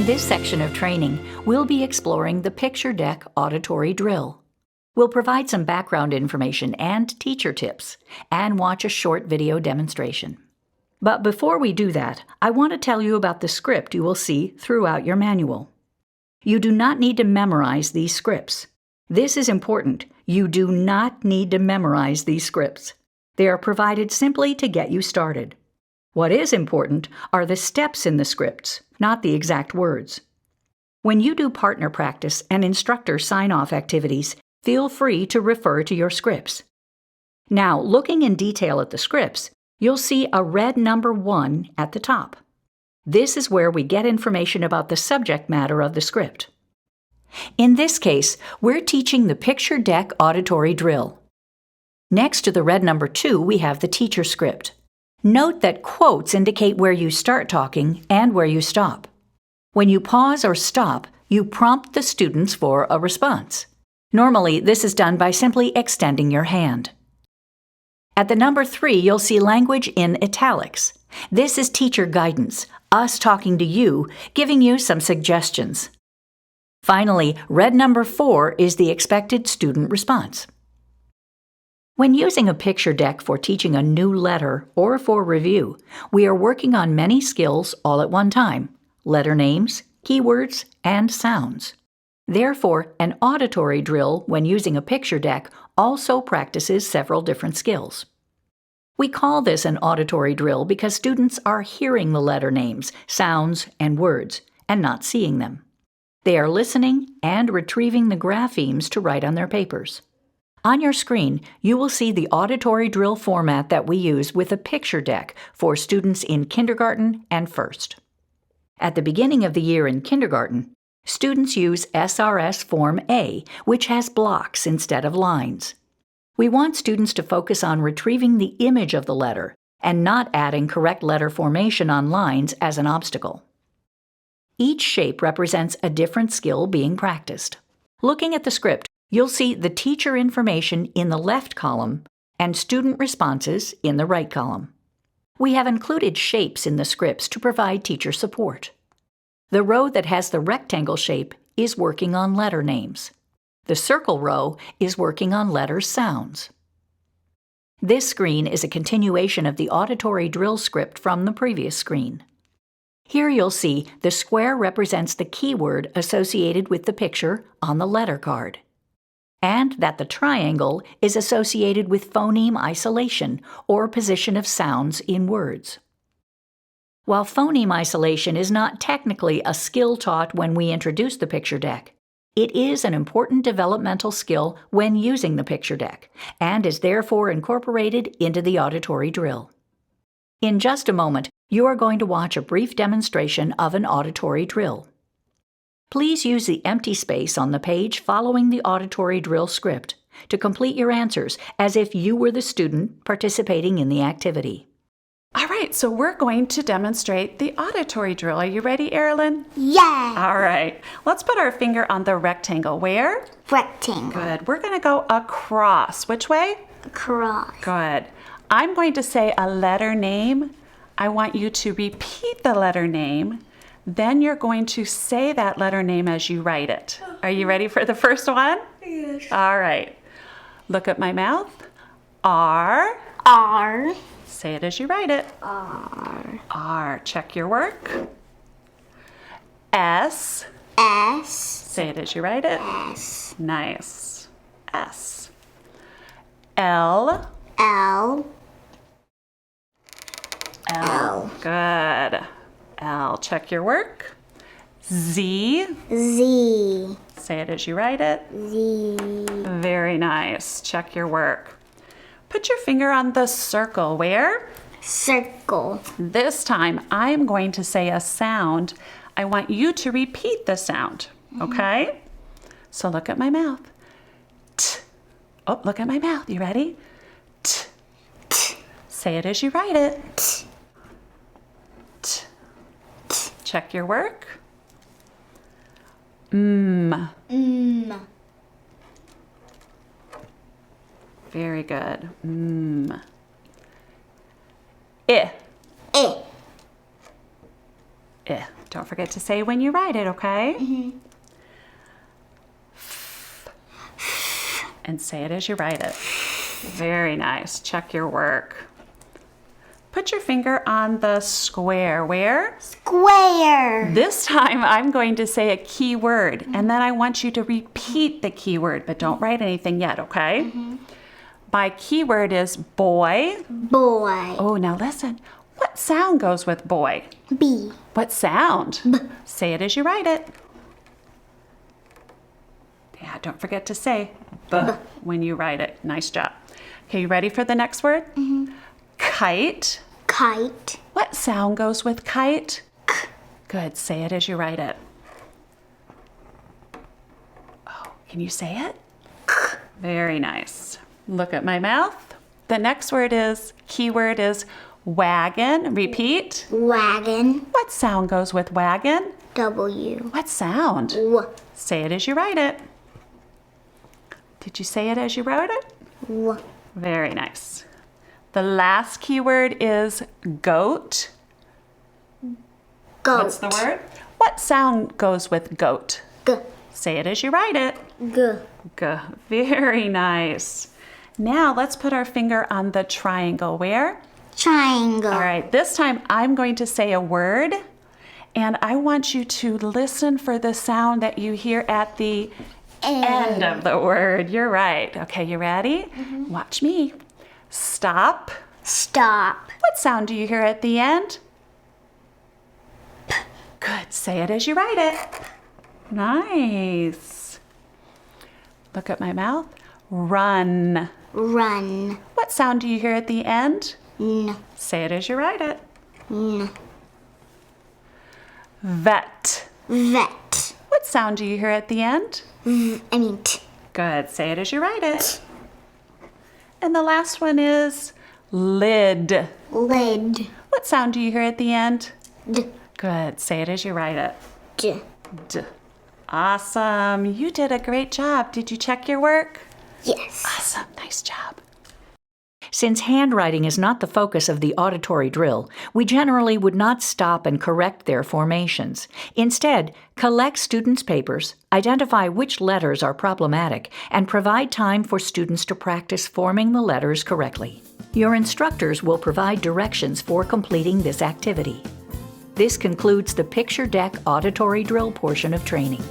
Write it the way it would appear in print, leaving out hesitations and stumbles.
In this section of training, we'll be exploring the Picture Deck Auditory Drill. We'll provide some background information and teacher tips, and watch a short video demonstration. But before we do that, I want to tell you about the script you will see throughout your manual. You do not need to memorize these scripts. This is important. You do not need to memorize these scripts. They are provided simply to get you started. What is important are the steps in the scripts, not the exact words. When you do partner practice and instructor sign-off activities, feel free to refer to your scripts. Now, looking in detail at the scripts, you'll see a red number 1 at the top. This is where we get information about the subject matter of the script. In this case, we're teaching the Picture Deck Auditory Drill. Next to the red number 2, we have the teacher script. Note that quotes indicate where you start talking and where you stop. When you pause or stop, you prompt the students for a response. Normally, this is done by simply extending your hand. At the number 3, you'll see language in italics. This is teacher guidance, us talking to you, giving you some suggestions. Finally, red number 4 is the expected student response. When using a picture deck for teaching a new letter or for review, we are working on many skills all at one time: letter names, keywords, and sounds. Therefore, an auditory drill when using a picture deck also practices several different skills. We call this an auditory drill because students are hearing the letter names, sounds, and words, and not seeing them. They are listening and retrieving the graphemes to write on their papers. On your screen, you will see the auditory drill format that we use with a picture deck for students in kindergarten and first. At the beginning of the year in kindergarten, students use SRS Form A, which has blocks instead of lines. We want students to focus on retrieving the image of the letter and not adding correct letter formation on lines as an obstacle. Each shape represents a different skill being practiced. Looking at the script, you'll see the teacher information in the left column and student responses in the right column. We have included shapes in the scripts to provide teacher support. The row that has the rectangle shape is working on letter names. The circle row is working on letter sounds. This screen is a continuation of the auditory drill script from the previous screen. Here you'll see the square represents the keyword associated with the picture on the letter card, and that the triangle is associated with phoneme isolation or position of sounds in words. While phoneme isolation is not technically a skill taught when we introduce the picture deck, it is an important developmental skill when using the picture deck, and is therefore incorporated into the auditory drill. In just a moment, you are going to watch a brief demonstration of an auditory drill. Please use the empty space on the page following the auditory drill script to complete your answers as if you were the student participating in the activity. All right, so we're going to demonstrate the auditory drill. Are you ready, Erilyn? Yeah. All right, let's put our finger on the rectangle. Where? Rectangle. Good. We're going to go across. Which way? Across. Good. I'm going to say a letter name. I want you to repeat the letter name. Then you're going to say that letter name as you write it. Are you ready for the first one? Yes. All right. Look at my mouth. R. R. Say it as you write it. R. R. Check your work. S. S. Say it as you write it. S. Nice. S. L. L. L. Good. L. Check your work. Z. Z. Say it as you write it. Z. Very nice. Check your work. Put your finger on the circle. Where? Circle. This time, I'm going to say a sound. I want you to repeat the sound, okay? So look at my mouth. T. Oh, look at my mouth. You ready? T. T. Say it as you write it. T. T. Check your work. M. Very good. M. I. I. I. Don't forget to say when you write it, okay? And say it as you write it. Very nice. Check your work. Put your finger on the square. Where? Square. This time I'm going to say a key word, and then I want you to repeat the key word, but don't write anything yet, okay? My key word is boy. Boy. Oh, now listen. What sound goes with boy? B. What sound? B. Say it as you write it. Yeah, don't forget to say B when you write it. Nice job. Okay, you ready for the next word? Kite. Kite. What sound goes with kite? Good. Say it as you write it. Oh, can you say it? Very nice. Look at my mouth. The next word is, keyword is wagon. Repeat. Wagon. What sound goes with wagon? W. What sound? W. Say it as you write it. Did you say it as you wrote it? W. Very nice. The last keyword is goat. Goat. What's the word? What sound goes with goat? G. Say it as you write it. G. G. Very nice. Now let's put our finger on the triangle. Where? Triangle. All right, this time I'm going to say a word, and I want you to listen for the sound that you hear at the end of the word. You're right. Okay, you ready? Watch me. Stop. Stop. What sound do you hear at the end? Good. Say it as you write it. Nice. Look at my mouth. Run. Run. What sound do you hear at the end? N. Say it as you write it. N. Vet. Vet. What sound do you hear at the end? T. Good. Say it as you write it. And the last one is lid. Lid. What sound do you hear at the end? D. Good. Say it as you write it. D. D. Awesome. You did a great job. Did you check your work? Yes. Awesome. Nice job. Since handwriting is not the focus of the auditory drill, we generally would not stop and correct their formations. Instead, collect students' papers, identify which letters are problematic, and provide time for students to practice forming the letters correctly. Your instructors will provide directions for completing this activity. This concludes the Picture Deck auditory drill portion of training.